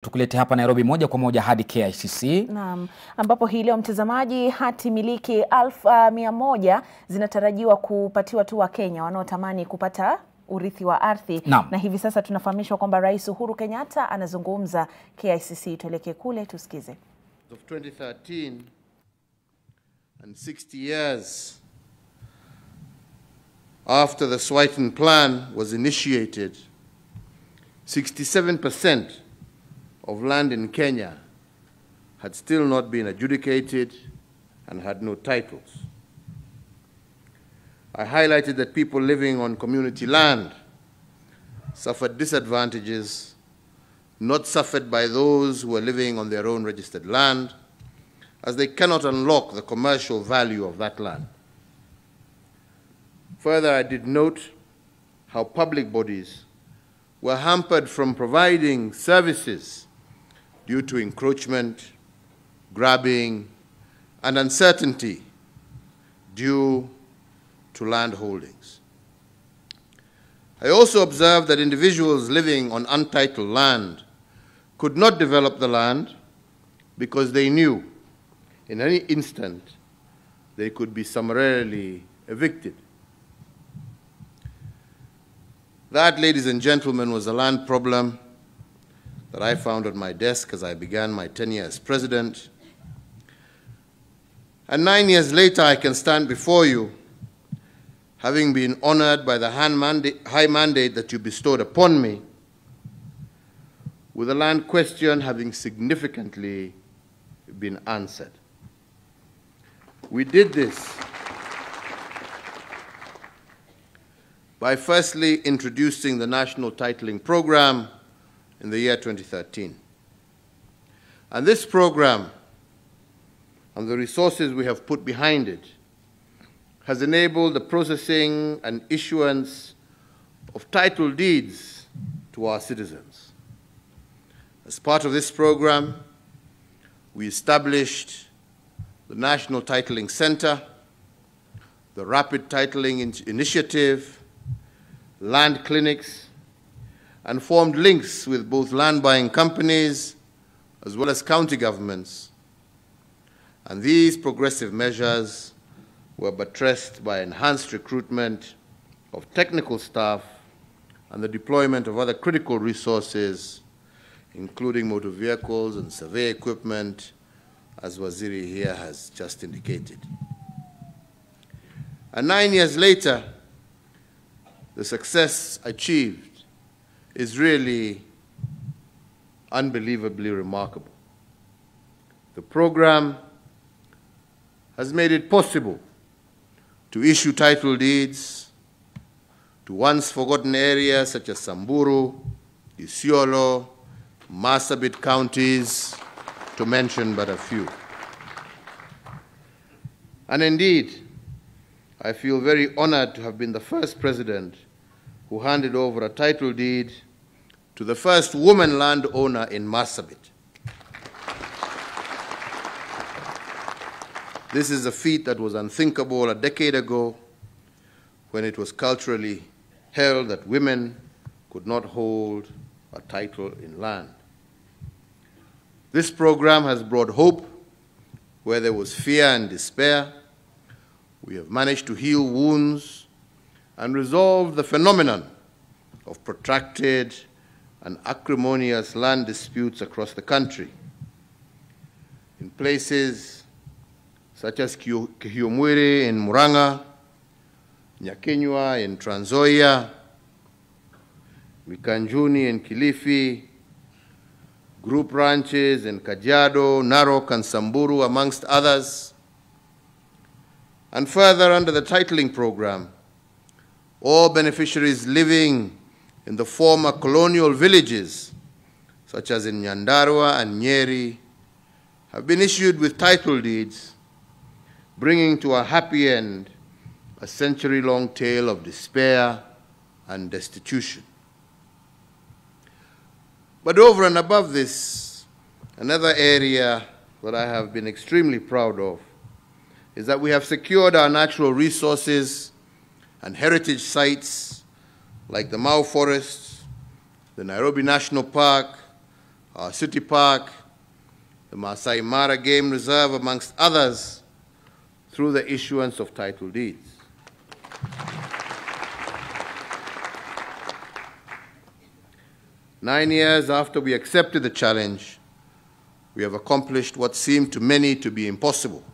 tukulete hapa Nairobi moja kwa moja hadi KICC. Naam, ambapo hii leo mtazamaji, hati miliki 1,100 zinatarajiwa kupatiwa tu wa Kenya wanaotamani kupata urithi wa ardhi. Na hivi sasa tunafahamishwa kwamba Rais Uhuru Kenyatta anazungumza KICC. Tuelekee kule tusikize. Of 2013 and 60 years after the Swighton Plan was initiated, 67% of land in Kenya had still not been adjudicated and had no titles. I highlighted that people living on community land suffered disadvantages not suffered by those who are living on their own registered land, as they cannot unlock the commercial value of that land. Further, I did note how public bodies were hampered from providing services due to encroachment, grabbing, and uncertainty due to land holdings. I also observed that individuals living on untitled land could not develop the land because they knew in any instant they could be summarily evicted. That, ladies and gentlemen, was a land problem that I found on my desk as I began my tenure as president. And 9 years later, I can stand before you, having been honored by the high mandate that you bestowed upon me, with the land question having significantly been answered. We did this by firstly introducing the National Titling Program in the year 2013. And this program and the resources we have put behind it has enabled the processing and issuance of title deeds to our citizens. As part of this program, we established the National Titling Center, the Rapid Titling Initiative, land clinics, and formed links with both land buying companies as well as county governments. And these progressive measures were buttressed by enhanced recruitment of technical staff and the deployment of other critical resources, including motor vehicles and survey equipment, as Waziri here has just indicated. And 9 years later, the success achieved is really unbelievably remarkable. The program has made it possible to issue title deeds to once forgotten areas such as Samburu, Isiolo, Marsabit counties, to mention but a few. And indeed, I feel very honored to have been the first president who handed over a title deed to the first woman landowner in Marsabit. This is a feat that was unthinkable a decade ago, when it was culturally held that women could not hold a title in land. This program has brought hope where there was fear and despair. We have managed to heal wounds and resolve the phenomenon of protracted and acrimonious land disputes across the country. In places such as Kihiomwiri in Murang'a, Nyakenywa in Trans Nzoia, Mikanjuni in Kilifi, group ranches in Kajiado, Narok, and Samburu, amongst others. And further, under the titling program, all beneficiaries living in the former colonial villages, such as in Nyandarua and Nyeri, have been issued with title deeds, bringing to a happy end a century-long tale of despair and destitution. But over and above this, another area that I have been extremely proud of is that we have secured our natural resources and heritage sites like the Mau Forests, the Nairobi National Park, our city park, the Masai Mara Game Reserve, amongst others, through the issuance of title deeds. Nine years after we accepted the challenge, we have accomplished what seemed to many to be impossible.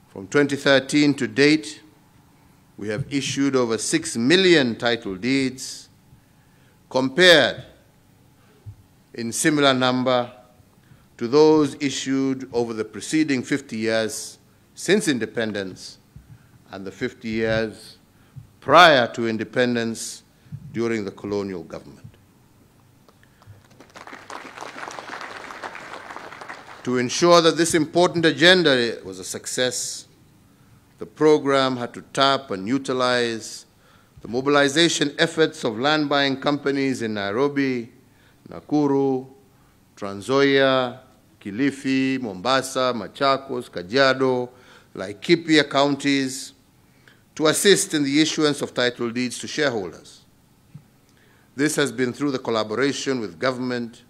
From 2013 to date, we have issued over 6 million title deeds, compared in similar number to those issued over the preceding 50 years since independence and the 50 years prior to independence during the colonial government. To ensure that this important agenda was a success, the program had to tap and utilize the mobilization efforts of land-buying companies in Nairobi, Nakuru, Trans Nzoia, Kilifi, Mombasa, Machakos, Kajiado, Laikipia counties to assist in the issuance of title deeds to shareholders. This has been through the collaboration with government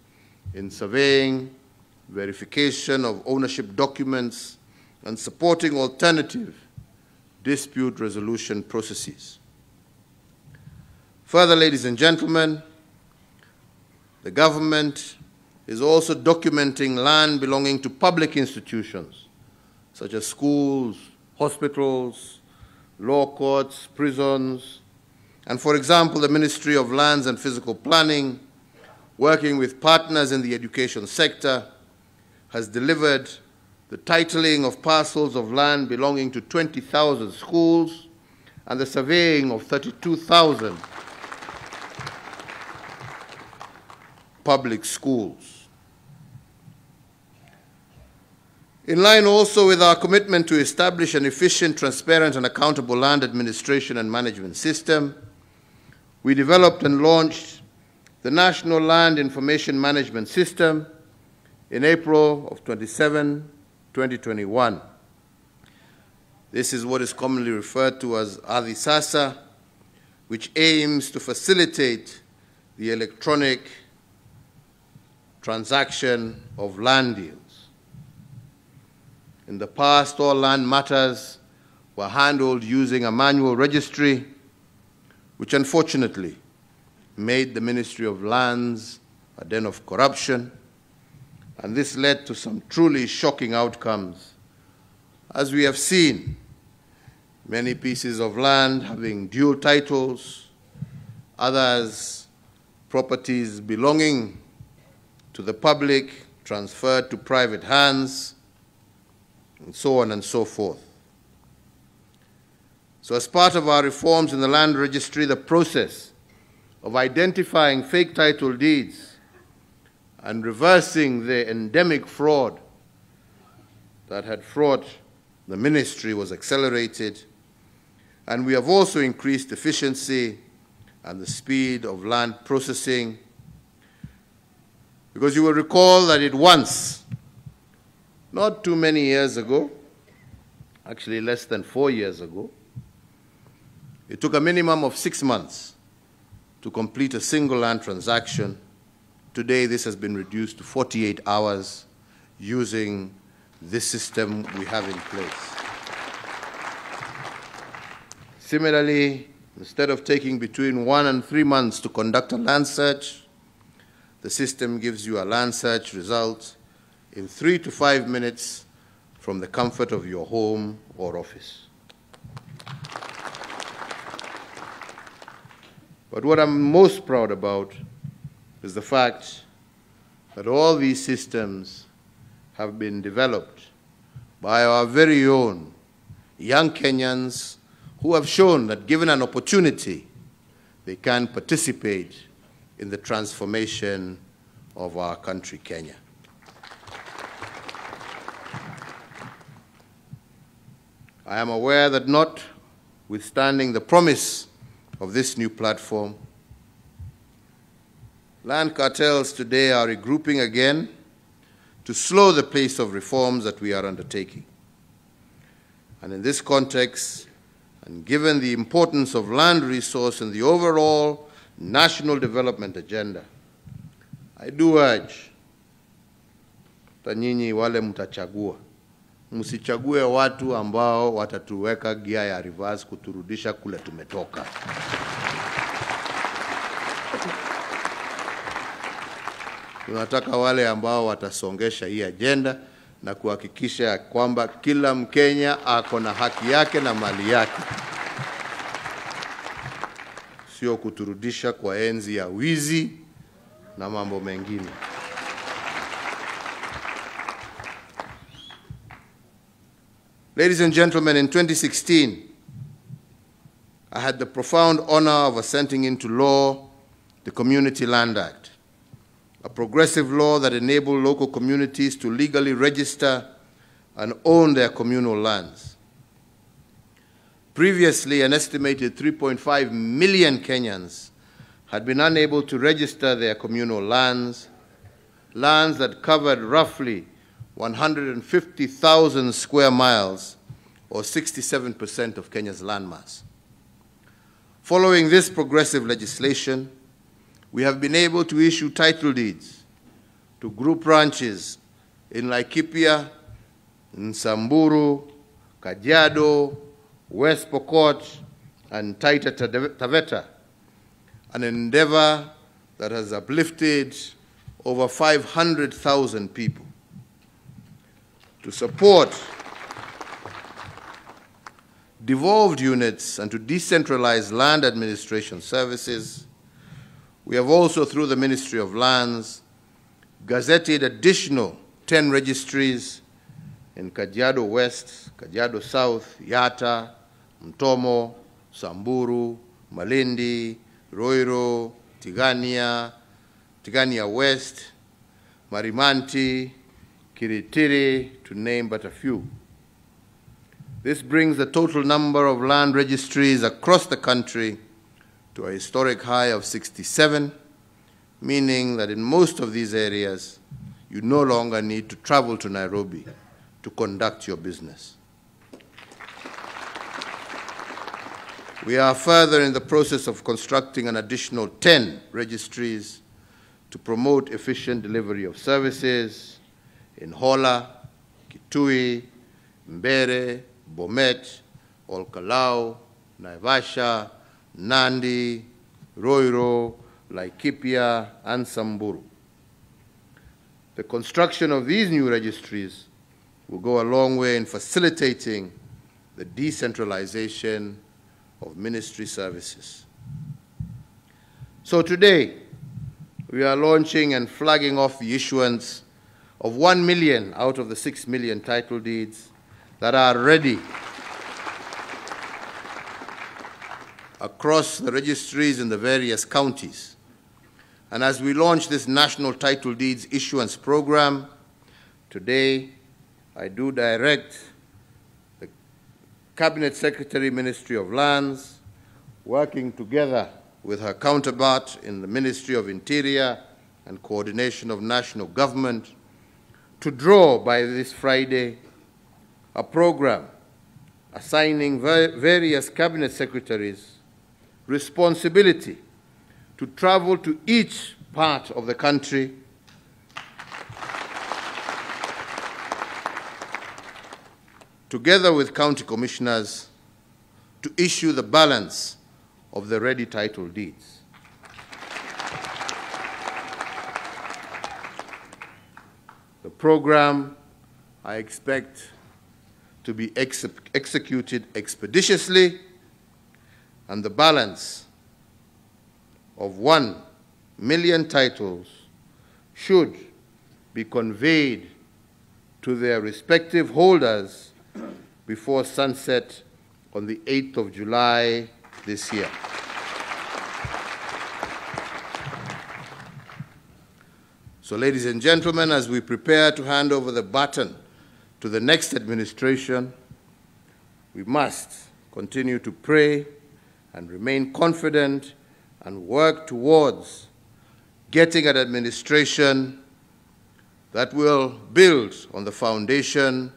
in surveying, verification of ownership documents, and supporting alternative dispute resolution processes. Further, ladies and gentlemen, the government is also documenting land belonging to public institutions, such as schools, hospitals, law courts, prisons, and, for example, the Ministry of Lands and Physical Planning, working with partners in the education sector, has delivered the titling of parcels of land belonging to 20,000 schools and the surveying of 32,000 public schools. In line also with our commitment to establish an efficient, transparent, and accountable land administration and management system, we developed and launched the National Land Information Management System in April of 2021. This is what is commonly referred to as Ardhi Sasa, which aims to facilitate the electronic transaction of land deals. In the past, all land matters were handled using a manual registry, which unfortunately made the Ministry of Lands a den of corruption, and this led to some truly shocking outcomes. As we have seen, many pieces of land having dual titles, others properties belonging to the public transferred to private hands, and so on and so forth. So as part of our reforms in the land registry, the process of identifying fake title deeds and reversing the endemic fraud that had fraught the ministry was accelerated, and we have also increased efficiency and the speed of land processing, because you will recall that it once, not too many years ago, actually less than 4 years ago, it took a minimum of 6 months to complete a single land transaction. Today, this has been reduced to 48 hours using this system we have in place. Similarly, instead of taking between 1 and 3 months to conduct a land search, the system gives you a land search result in 3 to 5 minutes from the comfort of your home or office. But what I'm most proud about is the fact that all these systems have been developed by our very own young Kenyans who have shown that given an opportunity, they can participate in the transformation of our country, Kenya. I am aware that notwithstanding the promise of this new platform, land cartels today are regrouping again to slow the pace of reforms that we are undertaking. And in this context, and given the importance of land resource in the overall national development agenda, I do urge that nyinyi wale mtachagua, msichague watu ambao watatuweka gia ya reverse kuturudisha kule tumetoka. Tunataka wale ambao watasongesha hii agenda na kuhakikisha kwamba kila Mkenya ako na haki yake na mali yake. Sio kuturudisha kwa enzi ya wizi na mambo mengine. Ladies and gentlemen, in 2016, I had the profound honor of assenting into law the Community Land Act, a progressive law that enabled local communities to legally register and own their communal lands. Previously, an estimated 3.5 million Kenyans had been unable to register their communal lands, lands that covered roughly 150,000 square miles, or 67% of Kenya's landmass. Following this progressive legislation, we have been able to issue title deeds to group ranches in Laikipia, Samburu, Kajiado, West Pokot, and Taita Taveta, an endeavor that has uplifted over 500,000 people. To support devolved units and to decentralize land administration services, we have also, through the Ministry of Lands, gazetted additional 10 registries in Kajiado West, Kajiado South, Yata, Mtomo, Samburu, Malindi, Roiro, Tigania West, Marimanti, Kiritiri, to name but a few. This brings the total number of land registries across the country to a historic high of 67, meaning that in most of these areas, you no longer need to travel to Nairobi to conduct your business. We are further in the process of constructing an additional 10 registries to promote efficient delivery of services in Hola, Kitui, Mbere, Bomet, Olkalau, Naivasha, Nandi, Roiro, Laikipia, and Samburu. The construction of these new registries will go a long way in facilitating the decentralization of ministry services. So today, we are launching and flagging off the issuance of 1 million out of the 6 million title deeds that are ready across the registries in the various counties. And as we launch this National Title Deeds Issuance Program, today I do direct the Cabinet Secretary, Ministry of Lands, working together with her counterpart in the Ministry of Interior and Coordination of National Government, to draw by this Friday a program assigning various cabinet secretaries responsibility to travel to each part of the country together with county commissioners to issue the balance of the ready title deeds. The program, I expect, to be executed expeditiously, and the balance of 1 million titles should be conveyed to their respective holders before sunset on the 8th of July this year. So, ladies and gentlemen, as we prepare to hand over the baton to the next administration, we must continue to pray and remain confident and work towards getting an administration that will build on the foundation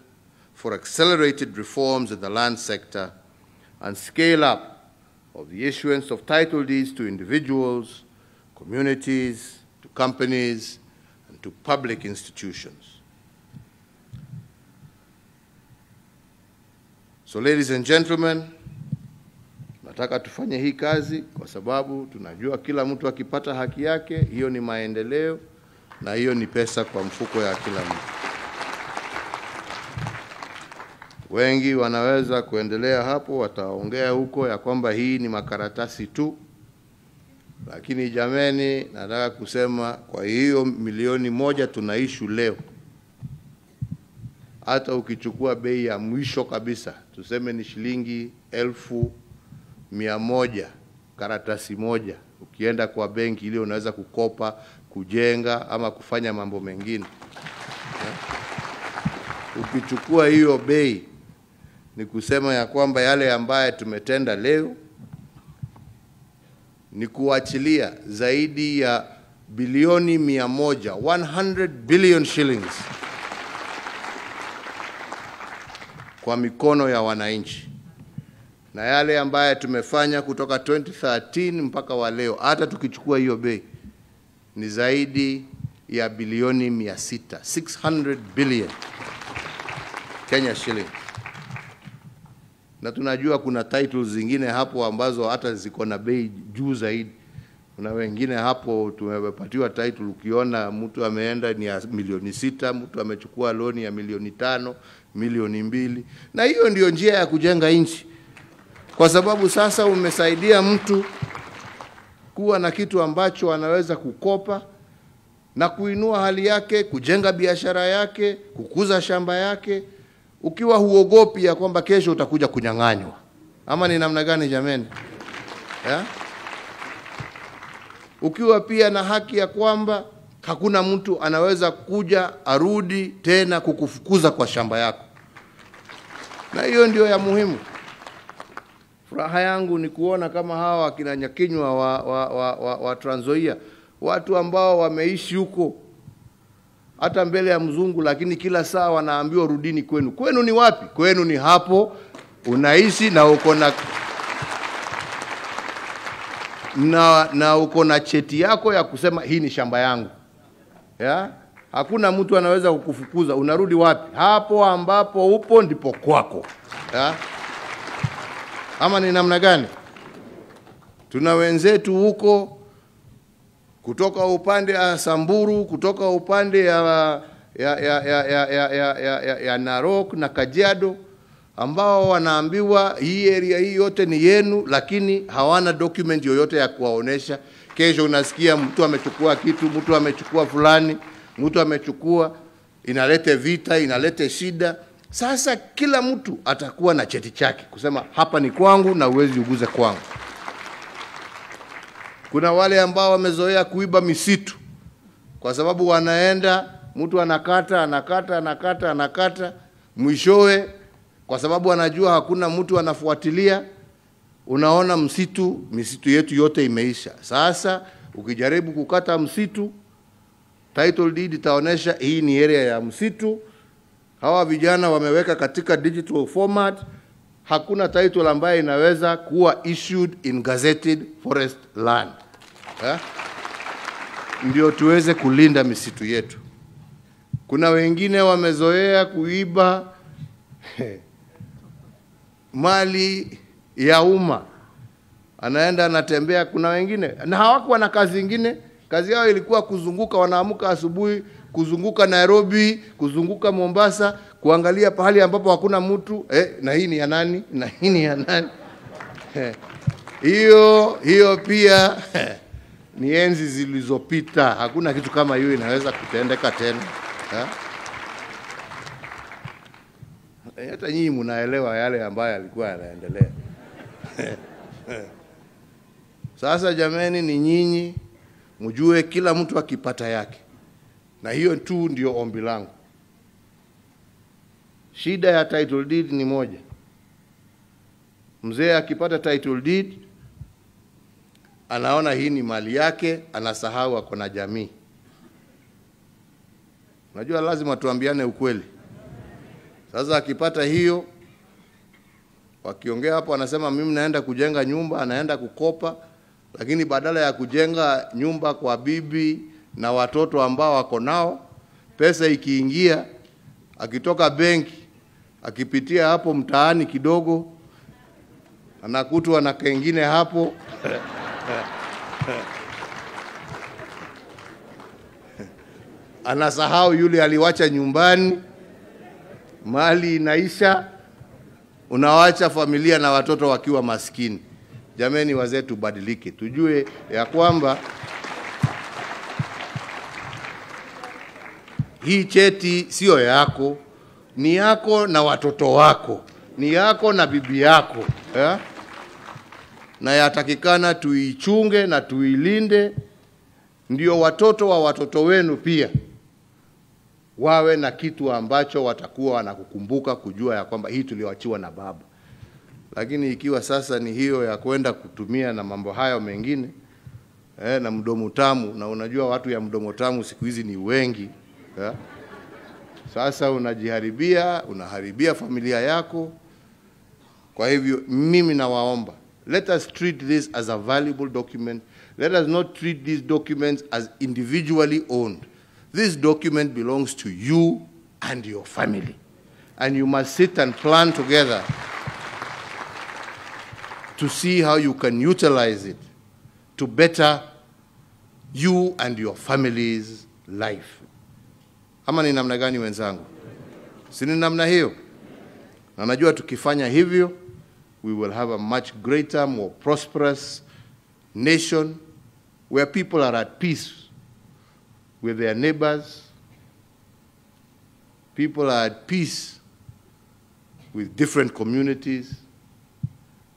for accelerated reforms in the land sector and scale up of the issuance of title deeds to individuals, communities, to companies, and to public institutions. So ladies and gentlemen, nataka tufanye hii kazi kwa sababu tunajua kila mtu akipata haki yake, hiyo ni maendeleo na hiyo ni pesa kwa mfuko ya kila mtu. Wengi wanaweza kuendelea hapo, wataongea huko ya kwamba hii ni makaratasi tu. Lakini jameni, nataka kusema kwa hiyo milioni moja tunaishu leo, hata ukichukua bei ya mwisho kabisa, tuseme ni shilingi 1,100 karatasi moja, ukienda kwa benki ile unaweza kukopa, kujenga ama kufanya mambo mengine. Ukichukua hiyo bei, ni kusema ya kwamba yale ambaye tumetenda leo ni kuachilia zaidi ya bilioni 100, 100 billion shillings kwa mikono ya wananchi. Na yale ambaye tumefanya kutoka 2013 mpaka wa leo, hata tukichukua hiyo bei, ni zaidi ya bilioni 600, 600 billion Kenya shilling. Na tunajua kuna titles zingine hapo ambazo hata ziko na bei juu zaidi. Kuna wengine hapo tumepatiwa title, ukiona mtu ameenda ni ya milioni 6, mtu amechukua loan ya milioni 5, milioni 2. Na hiyo ndio njia ya kujenga nchi. Kwa sababu sasa umesaidia mtu kuwa na kitu ambacho anaweza kukopa na kuinua hali yake, kujenga biashara yake, kukuza shamba yake, ukiwa huogopi ya kwamba kesho utakuja kunyang'anywa. Ama ni namna gani jameni? Ukiwa pia na haki ya kwamba hakuna mtu anaweza kuja arudi tena kukufukuza kwa shamba yako. Na hiyo ndio ya muhimu. Furaha yangu ni kuona kama hawa kina Nyakinywa wa Trans Nzoia, watu ambao wameishi huko hata mbele ya mzungu, lakini kila saa wanaambiwa rudini kwenu. Kwenu ni wapi? Kwenu ni hapo unaishi na uko na cheti yako ya kusema hii ni shamba yangu. Hakuna mtu anaweza kukufukuza. Unarudi wapi? Hapo ambapo upo ndipo kwako. Ama ni namna gani? Tuna wenzetu huko kutoka upande ya Samburu, kutoka upande ya Narok na Kajiado, ambao wanaambiwa hii area hii yote ni yenu, lakini hawana document yoyote ya kuwaonesha. Kesho unasikia mtu amechukua kitu, mtu amechukua fulani, mtu amechukua, inalete vita, inalete shida. Sasa kila mtu atakuwa na cheti chake kusema hapa ni kwangu na uwezi uguze kwangu. Kuna wale ambao wamezoea kuiba misitu, kwa sababu wanaenda, mtu anakata, mwishowe kwa sababu anajua hakuna mtu anafuatilia, unaona misitu yetu yote imeisha. Sasa ukijaribu kukata msitu, title deed itaonesha hii ni area ya msitu. Hawa vijana wameweka katika digital format, hakuna title ambayo inaweza kuwa issued in gazetted forest land. Ndio tuweze kulinda misitu yetu. Kuna wengine wamezoea kuiba mali ya umma, anaenda anatembea. Kuna wengine na hawakuwa na kazi nyingine, kazi yao ilikuwa kuzunguka, wanaamuka asubuhi kuzunguka Nairobi, kuzunguka Mombasa, kuangalia pahali ambapo hakuna mtu, na hii ni ya nani, na hii ni ya nani. Hiyo pia ni enzi zilizopita. Hakuna kitu kama hiyo inaweza kutendeka tena. Hata nyinyi mnaelewa yale ambayo yalikuwa yanaendelea. Sasa jameni, ni nyinyi mjue kila mtu akipata yake. Na hiyo tu ndio ombi langu. Shida ya title deed ni moja. Mzee akipata title deed, anaona hii ni mali yake, anasahau ako na jamii. Unajua lazima tuambiane ukweli. Sasa akipata hiyo, wakiongea hapo anasema mimi naenda kujenga nyumba, anaenda kukopa, lakini badala ya kujenga nyumba kwa bibi na watoto ambao wako nao. Pesa ikiingia, akitoka benki, akipitia hapo mtaani kidogo, anakutwa na kengine hapo. Anasahau yule aliwacha nyumbani, mali inaisha, unawacha familia na watoto wakiwa maskini. Jameni wazee, tubadilike, tujue ya kwamba hii cheti sio yako, ni yako na watoto wako, ni yako na bibi yako, na yatakikana tuichunge na tuilinde, ndio watoto wa watoto wenu pia wawe na kitu ambacho watakuwa wanakukumbuka, kujua ya kwamba hii tuliwachiwa na baba. Lakini ikiwa sasa ni hiyo ya kwenda kutumia na mambo hayo mengine, na mdomo tamu, na unajua watu ya mdomo tamu siku hizi ni wengi, sasa unaharibia familia yako. Kwa hivyo mimi nawaomba, let us treat this as a valuable document. Let us not treat these documents as individually owned. This document belongs to you and your family. And you must sit and plan together to see how you can utilize it to better you and your family's life. Ama ni namna gani wenzangu? Si ni namna hiyo? Na najua tukifanya hivyo, we will have a much greater, more prosperous nation where people are at peace with their neighbors. People are at peace with different communities.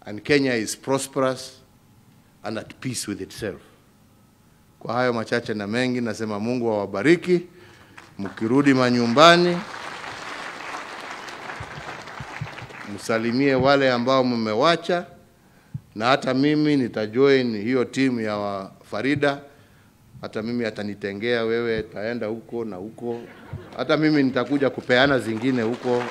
And Kenya is prosperous and at peace with itself. Kwa hayo machache na mengi, nasema Mungu awabariki. Mkirudi manyumbani, msalimie wale ambao mmewacha, na hata mimi nitajoin hiyo timu ya Farida. Hata mimi atanitengea, wewe taenda huko na huko. Hata mimi nitakuja kupeana zingine huko.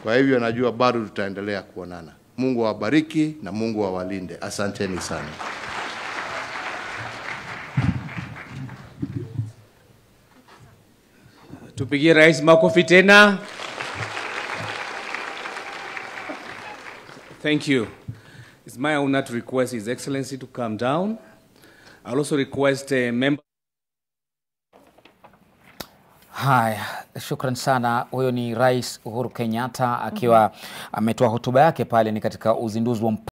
Kwa hivyo najua bado tutaendelea kuonana. Mungu awabariki na Mungu awalinde. Asanteni sana. Tupigie rais makofi tena. Thank you. It's my honor to request His Excellency to come down. I'll also request a member. Haya, shukran sana. Huyo ni Rais Uhuru Kenyatta akiwa ametoa hotuba yake pale ni katika uzinduzi wa